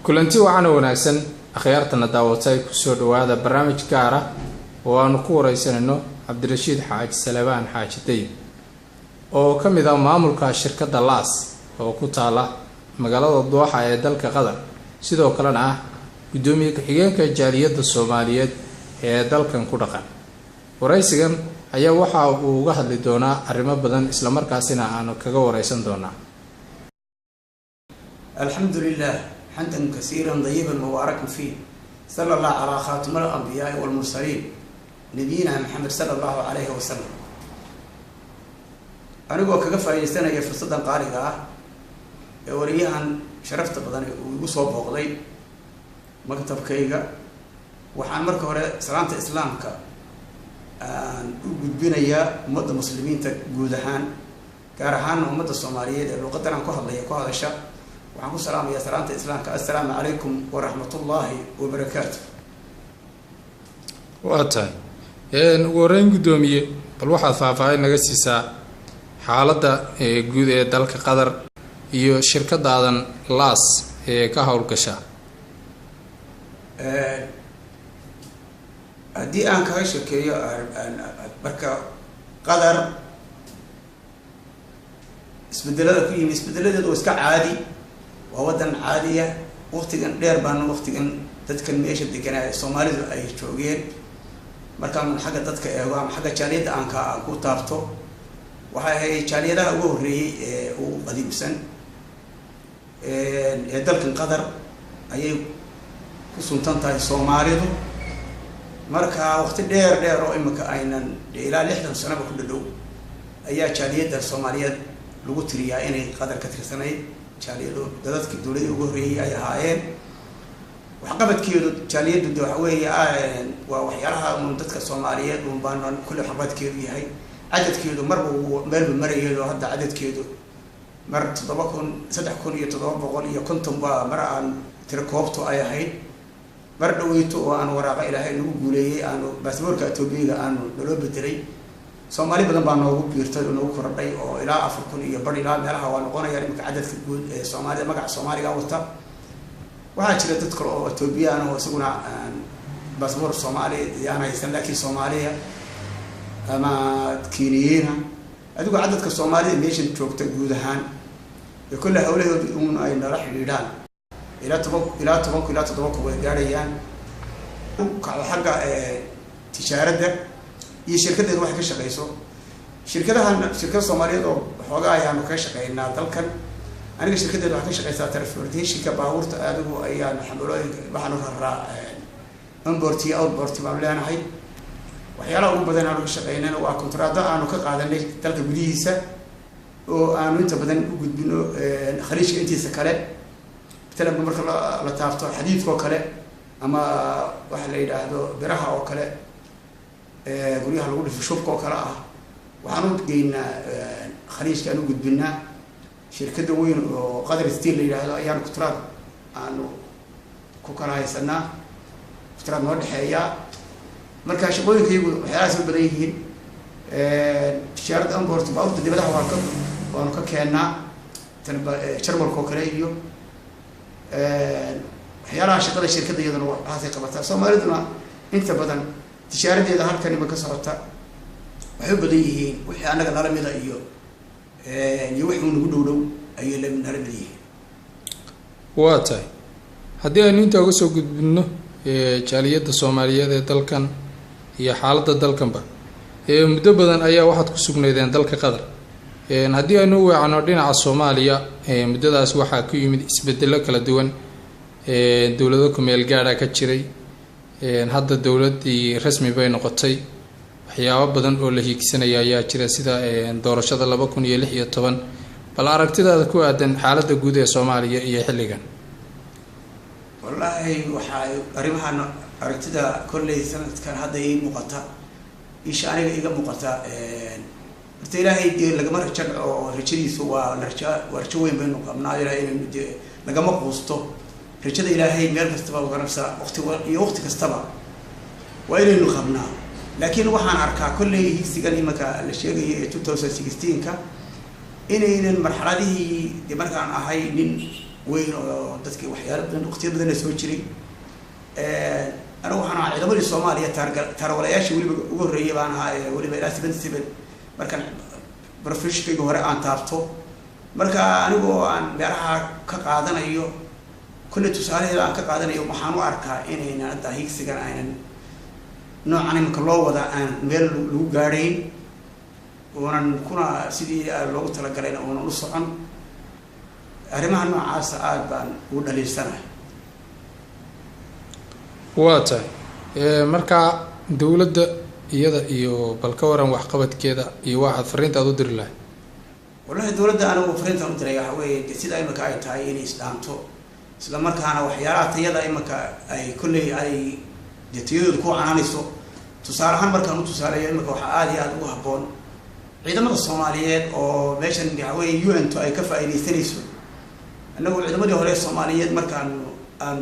kulanti waxaan wanaagsan akhyaartana daawatay ku soo dhawaada barnaamij gaar ah oo aanu ku wareysanayno Cabdirashiid Xaaji Salabaan Xaaji Dayib oo kamid ah maamulka shirkadda Laas oo ku taala magaalada Dooxa ee dalka Qatar sidoo kalena ah gudoomiye ku-xigeenka jaaliyadda Soomaaliyeed ee dalkan ku dhaqan. wareysigan ayaa waxa uu uga hadli doonaa arrimo badan isla markaasina aanu kaga wareysan doonaa. alxamdulillaah حمدا كثيرا طيبا مباركا فيه صلى الله على خاتم الأنبياء والمرسلين نبينا محمد صلى الله عليه وسلم. أنا أقول كيف فايستنا في فرصة قارئة وريها شرفت بدن وصوب بغضي مكتب كيجا وحامر كورة سلامة إسلام كا بينا يا مدة مسلمين تجودهان كارهان ومدة الصومالية لو قدرنا كهذا ليه كهذا الشيء وعليكم السلام يا سلامة الإسلام السلام عليكم ورحمة الله وبركاته. واتاي ورين قدومية بالواحد فافاين نجسيسا حالة جود دالك قدر يو شركة دادن لاس كهول كشا. دي أنا كهش كيا بركة قدر اسبدلات كل اسبدلات دوسك عادي وودن عادية وقتين دير بان وقتين تذكر ميش بدكنا الصومالي أي شوقين مركب من حاجة تذكر وعم حاجة شاليد أنك أكو تابتو وهاي شاليدها هو ري وقديم سن يدلك القدر أي كسنتان تاي الصومالي مركب وقت دير رؤيمك أينن إلى لحظة سنة بكل دو أي شاليد الصومالية لغتريا إني قدر كثير سنة شاليدو دادك الدولة وغيري أي هاين وحقبت كيلو شاليدو دو حوي وحيالها من دادك الصوماليات ومبانون كل حقبت كيلو هاي عدد كيلو مر يلو هذا عدد كيلو مر تضبكون صدحكون يتضبقون كنتم با مرأة تركوبتو أي هاي مر دويتو وأنا وراء إلى هاي نقولي أنا بس بركة توبيغا أنا دلو بدري Soomaali badan baa noogu biirtay oo noogu kordhay oo ilaa 4,000 iyo bar ilaa meelaha waa noqonaya imka cadadka guud ee Soomaalida magaca Soomaaliga wata waxa jira dad kale oo Etoobiyaan oo isaguna baasaboor Soomaali yaana haysan laakiin Soomaaliya ama Kenya adigu cadadka Soomaalida meesha joogta guud ahaan iyo kullu hawlahood ay nala xiriiraan ilaa 10 way gaarayaan xagga tijaarada iyo shirkadda wax ka shaqeyso shirkadda Soomaaliyeed oo xoogaa ayaan ka shaqeynaa dalkan aniga shirkadda wax ka shaqeysaa transportation baabuurta adigu ayaan xamulooyin waxaan u raraa import iyo outport baan leenahay waxyaalaha ugu badan aan ka shaqeynayna waa kontraado aanu ka qaadanay dalka gudihiisa oo aanu inta badan u gudbino khariijka intiisa kale talaba marka la taabto xadiidka kale ama waxa la yiraahdo biraha oo kale guryaha lagu dhifo shubka oo kala ah waxaan u geynaa khariijka aanu gudbinaa shirkadda weyn oo Qadar Steel la yiraahdo ayaan kontraad aanu ku kala haysanaa kontraad noo dhaxeeya marka shaqooyinkaygu waxyaalahaas u badan yihiin tijaarada import baabuurta dibadaha waanu ka keenaa jarmalka oo kale iyo waxyaalaha shaqada shirkadda iyaduna waxaasay qabataa Soomaaliduna inta badan tijaaradeeda halkan ima ka socota waxay badan yihiin wixii anaga nala mida iyo wixii nagu dhowdhow ayay la nala mid yihiin waa tahay haddii aynu inta uga soo gudbino jaaliyadda Soomaaliyeed ee dalkan iyo xaaladda dalkanba muddo badan ayaa waxaad ku sugnaydeen dalka Qatar haddii aynu weecano dhinaca Soomaaliya muddadaas waxaa ku yimid isbeddello kala duwan dawlado ku meel gaar ah ka jiray hadda dawladii rasmi bay noqotay waxyaabo badan oo la hiigsanaya ayaa jira sida doorashada 2016 bal aragtidaada ku aadan xaaladda guud ee Soomaaliya iyo xilligan wallahi waxa arrimahan aragtida kullee sanadkan hadda ay muuqata ishaaniga iga muuqata horta ilaahay lagama rajac oo rajadiisu waa rajo weyn baynu qabnaa ilaahay lagama quusto rajada ilaahay meel kastaba uga nafsa waqti kastaba waa inaynu qabnaa laakiin waxaan arkaa kullee higsigan imaka la sheegay 2016 ka inaynan marxaladihii markaan ahay nin weyn oo dadkii waxyaalo badan waqtiyo badan soo jiray anigu waxaan ahaa ciidamadii Soomaaliya taarwalayaashii weliba ugu horreeyay baan ahaa weliba ilaa 77 markaan professional hore aan taabto marka anigoo aan beeraha ka qaadanayo kulli tusaalaheeda aan ka qaadanayo waxaan u arkaa inayna hadda higsigan aynan noocan imika loo wada aan meel lagu gaadhayn oonan kuna sidii loogu talagalayna oonan u socon arrimaha noocaas aad baan u dhaliilsanahay waa tahay marka dawladda iyada iyo bal ka waran waxqabadkeeda iyo waxaad fariintaad u diri lahayd wallahi dawladda anigu fariintaan u diray waxa weeye sida imika ay tahay inay isdhaanto isla markaana waxyaalaha tayada imika ay kulley ay tayadooda ku canaanayso tusaale ahaan markaan u tusaaleeyo imika waxaa aad iyo aad ugu habboon ciidamada Soomaaliyeed oo meeshan waxa weeye UN to ay ka faa'iideysanayso annagu ciidamadii hore Soomaaliyeed markaan aan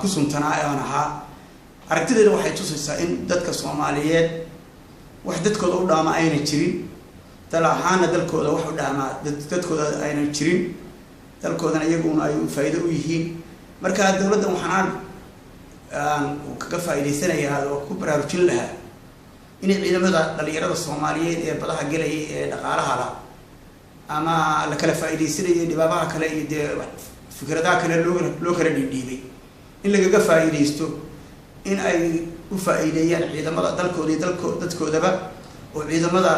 ku suntanaa aan ahaa aragtideeda waxay tusaysaa in dadka Soomaaliyeed wax dadkooda u dhaama ayna jirin dal ahaana dalkooda wax u dhaama dadkooda ayna jirin dalkoodana iyaguna ay faa'iido u yihiin marka dawladda waxaan kaga faa'iideysanayaa oo ku baraarujin lahaa in ciidamada dhalinyarada Soomaaliyeed ee badaha galay ee dhaqaalaha la ama la kala faa'iideysanayay dhibaabaha kale iyo fikradaha kale loo kala dhiibay in laga faa'iideysto in ay u faa'iideeyaan ciidamada dalkooda iyo dadkoodaba oo ciidamada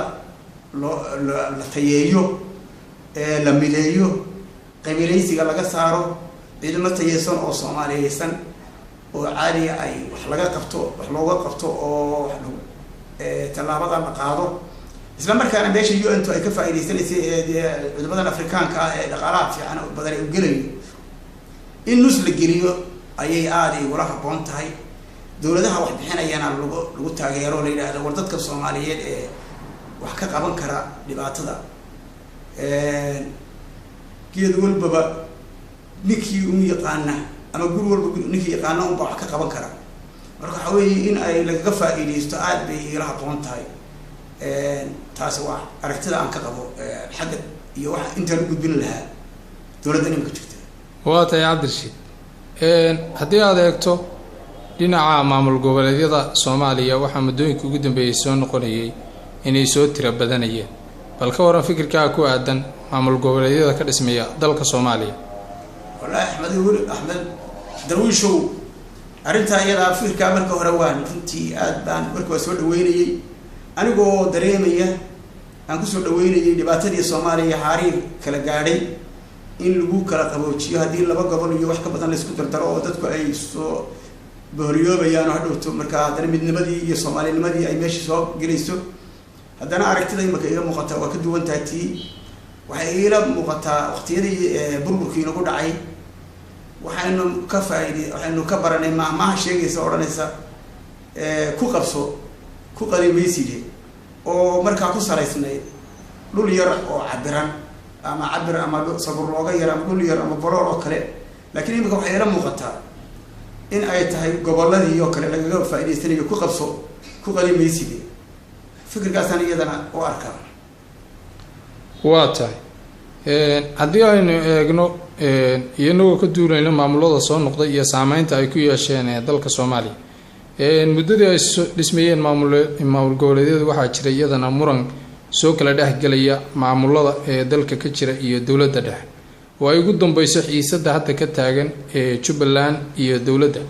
la tayeeyo la mideeyo qabiileysiga laga saaro ciidamo tayeysan oo Soomaaliyeysan oo caadi ay wax laga qabto wax looga qabto oo tallaabada la qaado isla markaana meesha UN ay ka faa'iideysanaysa ciidamada Afrikaanka ah ee dhaqaalaha fiican oo badan u gelayo in nus la geliyo ayay aad ay wala habboon tahay dawladaha wax bixinayana lagu taageero la yiraahdo war dadka Soomaaliyeed ee wax ka qaban kara dhibaatada geed walba ninkii uu yaqaana ama guri walba ninkii yaqaana uu wax ka qaban kara marka waxa weeye in ay laga faa'iideysto aad bay ila habboon tahay taas waa aragtida aan ka qabo xagga iyo wax inta lagu gudbin lahaa dawladda nimka jirta waa tahay Cabdirashiid haddii aad eegto dhinaca maamul goboleedyada Soomaaliya waxa muddooyinkii ugu dambeeyay soo noqonayay inay soo tira badanayeen bal ka waran fikirkaaga ku aadan maamul goboleedyada ka dhismaya dalka Soomaaliya wallahi Ahmed Darwiishow arinta iyada fikirka marka hore waan runtii aad baan markaa soo dhaweynayay anigoo dareemaya aan ku soo dhaweynayay dhibaatadii Soomaaliya xariir kala gaadhay in lagu kala qaboojiyo hadii laba gobol iyo wax ka badan la isku dardaro oo dadku ay soo booriyoobayaan oo dhowto marka hadana midnimadii iyo Soomaalinimadii ay meesha soo gelayso hadana aragtida imika iga muuqata waa ka duwan tahay waxay ila muuqataa waqtiyadii burburkii nagu dhacay waxaynu ka baranay maamaha sheegaysa oranaysa ku qabso ku qalimaysiga oo marka ku saleysnay dhul yar oo cabiran ama cabir ama sabur looga yar ama dhul yar ama boroor oo kale laakiin imika waxay ila muuqataa in ay tahay goboladii oo kale laga faa'iideysanayo ku qabso ku qalimaysiga fikirkaasana iyadana oo arkaa waa tahay haddii aynu eegno iyagoo ka duulayno maamulada soo noqday iyo saameynta ay ku yeesheen dalka Soomaaliya muddadii ay dhismayeen maamul goboleedyada waxaa jira iyadana muran soo kala dhexgalaya maamulada ee dalka ka jira iyo dawladda dhexe oo ay ugu dambayso xiisadda hadda ka taagan Jubbaland iyo dawladda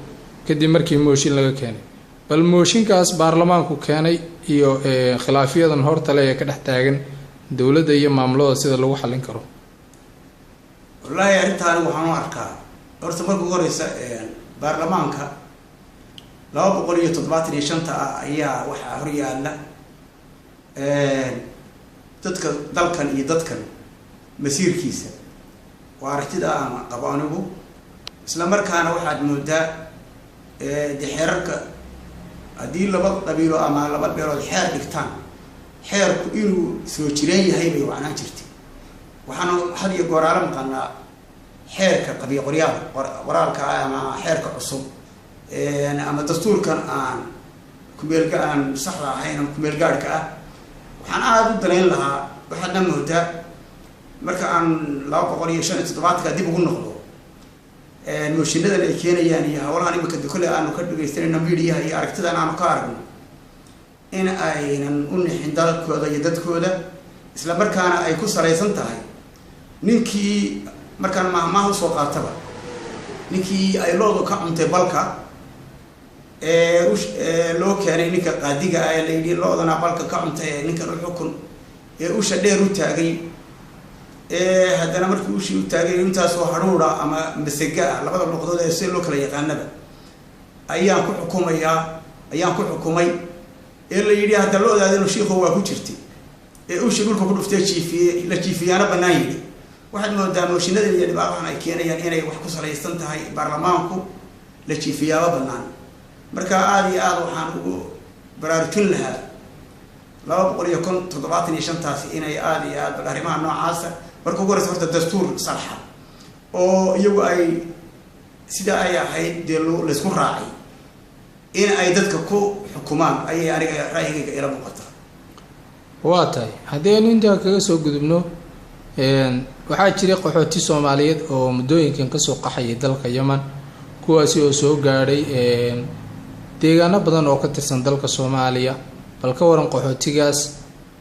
kadib markii mooshin laga keenay bal mooshinkaas baarlamaanku keenay iyo khilaafiyadan hortale ee ka dhex taagan dawladda iyo maamulada sida lagu xalin karo wallahi arintaan waxaan u arkaa horta markuu horeysa baarlamaanka 275 ayaa waxa hor yaala dadka dalkan iyo dadkan masiirkiisa waa aragtida aan qabo anigu isla markaana waxaad moodaa xeerarka haddii laba qabiilo ama laba beelood xeer dhigtaan xeerku inuu soo jireen yahay bay wacnaan jirtay waxaan had iyo goor aan maqnaa xeerka qabiil qoraalka ama xeerka cusub ama dastuurkan aan kumeelka aan saxda ahayn ama kumeel gaadhka ah waxaan aad u dalayn lahaa waxaadna moodaa marka aan 275 dib ugu noqdo mooshinada ay keenayaan iyo hawlahan imika kale aanu ka dhageysanayno media iyo aragtidan aanu ka aragno in aynan u nixin dalkooda iyo dadkooda isla markaana ay ku salaysan tahay ninkii markaan mahmaah u soo qaataba ninkii ay loodu ka cuntay balka loo keenay ninka qaadiga ah la yidhi loodana balka ka cuntay ninkan u xukun usha dheer u taagay haddana markii ushii u taagay intaasoo hadhuudha ama masega ah labada luqadood ee si loo kala yaqaanaba ayaan ku xukumay la yidhi hadda loodaadinu shiikhu waa ku jirtay ushii dhulka ku dhuftay la jiifiyaana bannaan yidhi waxaad moodaa mooshinada iyo dhibaabahan ay keenayaan inay wax ku salaysan tahay baarlamaanku la jiifiyaaba bannaan marka aada iyo aada waxaan ugu baraarujin lahaa 275taasi inay aada iyo aada bal arrimaha noocaasa marka ugu horeysa horta dastuur sarxa oo iyagu ay sida ay ahayd dee laysku raacay in ay dadka ku xukumaan ayay aniga ra'yigayga ila muuqataa waa tahay haddii aynu intaa kaga soo gudubno waxaa jiray qaxooti Soomaaliyeed oo muddooyinkan ka soo qaxayay dalka Yemen kuwaasi oo soo gaadhay deegaano badan oo ka tirsan dalka Soomaaliya bal ka waran qaxootigaas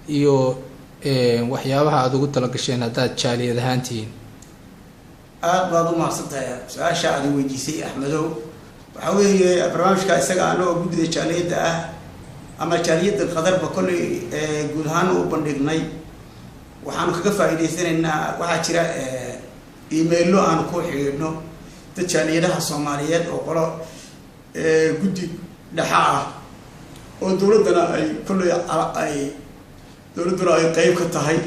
iyo waxyaabaha aad ugu tala gasheen hadaad jaaliyad ahaantiin aad baad u mahadsantahay su'aasha aad weydiisay Axmedow waxa weeye barnaamijka isaga anoo guddiga jaaliyadda ah ama jaaliyadda qadarba kulli guud ahaan u bandhignay waxaan kaga faa'iideysanaynaa waxa jira email aan ku xiriirno dad jaaliyadaha Soomaaliyeed oo qolo guddi dhaxa ah oo dawladana ay kulli ay dawladuna ay qayb ka tahay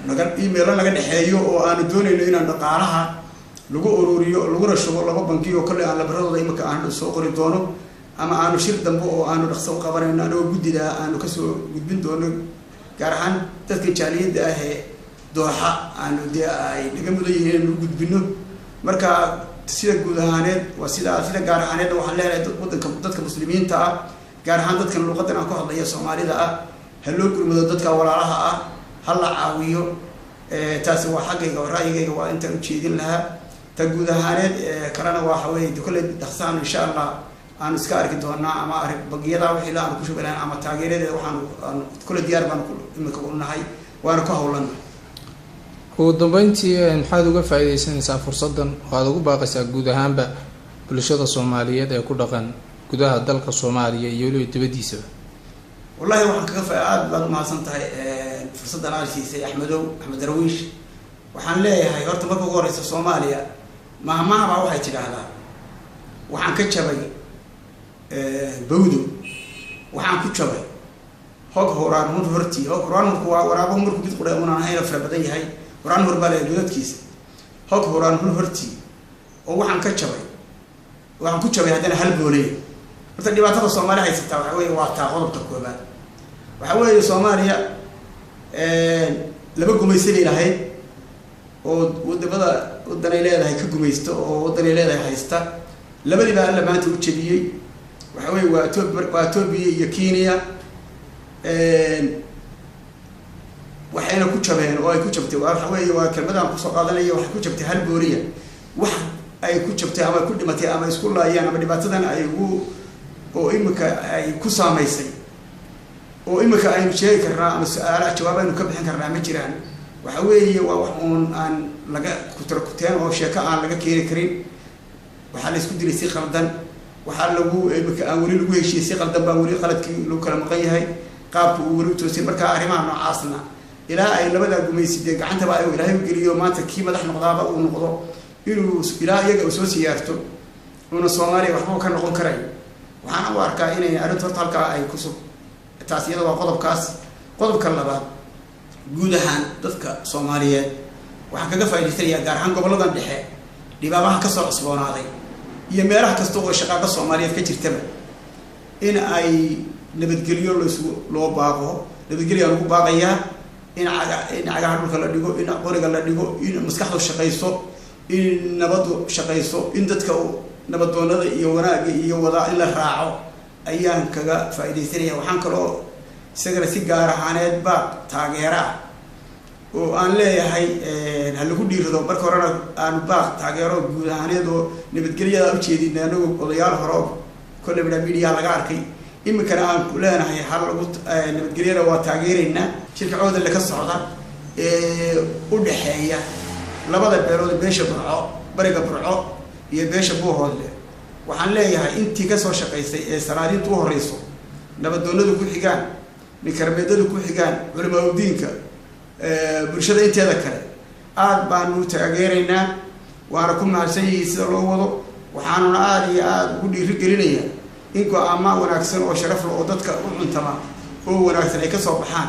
naga email naga dhaxeeyo oo aan doonayno inaan dhaqaalaha lagu ururiyo lagu shubo laba bankiyo kulli aan la baradooda imika aan soo qori doono ama aanu shir dambe oo aanu dhaqso u qabanayno anoo guddida aanu ka soo gudbin doono gaar ahaan dadka jaaliyadda ah ee dooxa aanu dee ay naga mudan yihiin inuu gudbino marka sida guud ahaaneed waa sida gaar ahaaneed waxaan leeyahay dadka muslimiinta ah gaar ahaan dadkan luqadan aan ku hadlayo Soomaalida ah ha loo gurmado dadka walaalaha ah ha la caawiyo taasi waa xaqayga oo ra'yigayga waa inta u jeedin lahaa ta guud ahaaneed kalena waxa weeye kulli dhaqsaan insha Allah aan iska arki doonaa ama arag bagiyada wixii la aan ku shubalaan ama taageeradeeda waxaan kulli diyaar baan ku imika u nahay waana ku hawlan ugu dambeyntii maxaad uga faa'iideysanaysaa fursadan oo aad ugu baaqaysaa guud ahaanba bulshada Soomaaliyeed ee ku dhaqan gudaha dalka Soomaaliya iyo waliba dibadiisa wallahi waxaan kaga faa'iido baad mahadsantahay fursadan aad siisay Axmedow Axmed Darwiish waxaan leeyahay horta marka ugu horeysa Soomaaliya mahmaha waxay tidhaahdaa waxaan ka jabay bawdo waxaan ku jabay hog horaan hortii hog horaan waa waraabo markuu mid qudhay una hayna fara badan yahay horaan horbale godadkiisa hog horaan hortii oo waxaan ka jabay waxaan ku jabay hadana hal goolay horta dhibaatada Soomaaliya haysata waxa weeye waa taa qodobka koobaad waxa weeye Soomaaliya laba gumaysan ilahayd oo waddanay leedahay ka gumaysto oo waddanay leedahay haysta labadiiba alla maanta u jabiyay waxa weeye waa Ethiopia iyo Kenya waxayna ku jabeen oo ay ku jabtay waxa weeye waa kelmadaan ku soo qaadanaya waxa ku jabtay hal gooriya wax ay ku jabtay ama ku dhimatay ama isku laayeen ama dhibaatadan ay ugu oo imika ay ku saameysay oo imika ay sheegi karnaa ama su'aalaha jawaabaynu ka bixin karnaa ma jiraan waxa weeye waa wax aan laga kutarkuteen oo sheeko aan laga keeni karin waxa la isku dilay si qaldan waxa lagu imika aan wali lagu heshiiyay si qaldan baa wali qaladkii lagu kala maqan yahay qaabku uu wali toosay marka arrimaha noocaasna ilaa ay labada gumaysidee gacanta baa ay Ilaahay u geliyo maanta kii madax noqdaaba uu noqdo inuu ilaa iyaga soo siyaarto una Soomaaliya waxba ka noqon karay waxaan u arkaa inay arrintu halka ay ku soo taas iyada waa qodobka labaad guud ahaan dadka Soomaaliyeed waxaan kaga faa'iideystay gaar ahaan goboladan dhexe dhibaabaha ka soo cusboonaaday iyo meelaha kasta oo shaqada Soomaaliyeed ka jirtaba in ay nabadgelyo loo baaqo nabadgelyo lagu baaqayaa in cagaha dhulka la dhigo in qoriga la dhigo in maskaxdu shaqayso in nabadu shaqayso in dadka nabadoonada iyo wanaaga iyo wada in la raaco ayaan kaga faa'iideysanaya waxaan kaloo isagana si gaar ahaaneed ba taageera وأن لا هي هل هو دير ذا بركورنا أن باق تاجروا جودانية دو نبتقلي هذا الشيء دي نانو قضيار هرب كل من الميديا على قاركي إما كان عن كلنا هي حال قط نبتقلي روا تاجرنا شركة عود اللي كسرها ودحية لبض البلاد بيش برعاء بريق برعاء يبيش بوه هذا وحنلاقيها أنت كسر شقي سرادين توه رئيسه نبدون له كل حجان نكربيده له كل حجان علماء الدين برشة أنت هذا كله بانو تاجرنا وأراكم مع سيد سلوه وحنا كل رجلنا إنكوا أما وناكسر وشرف الأوضة كأنتما هو وناكسر كسب حان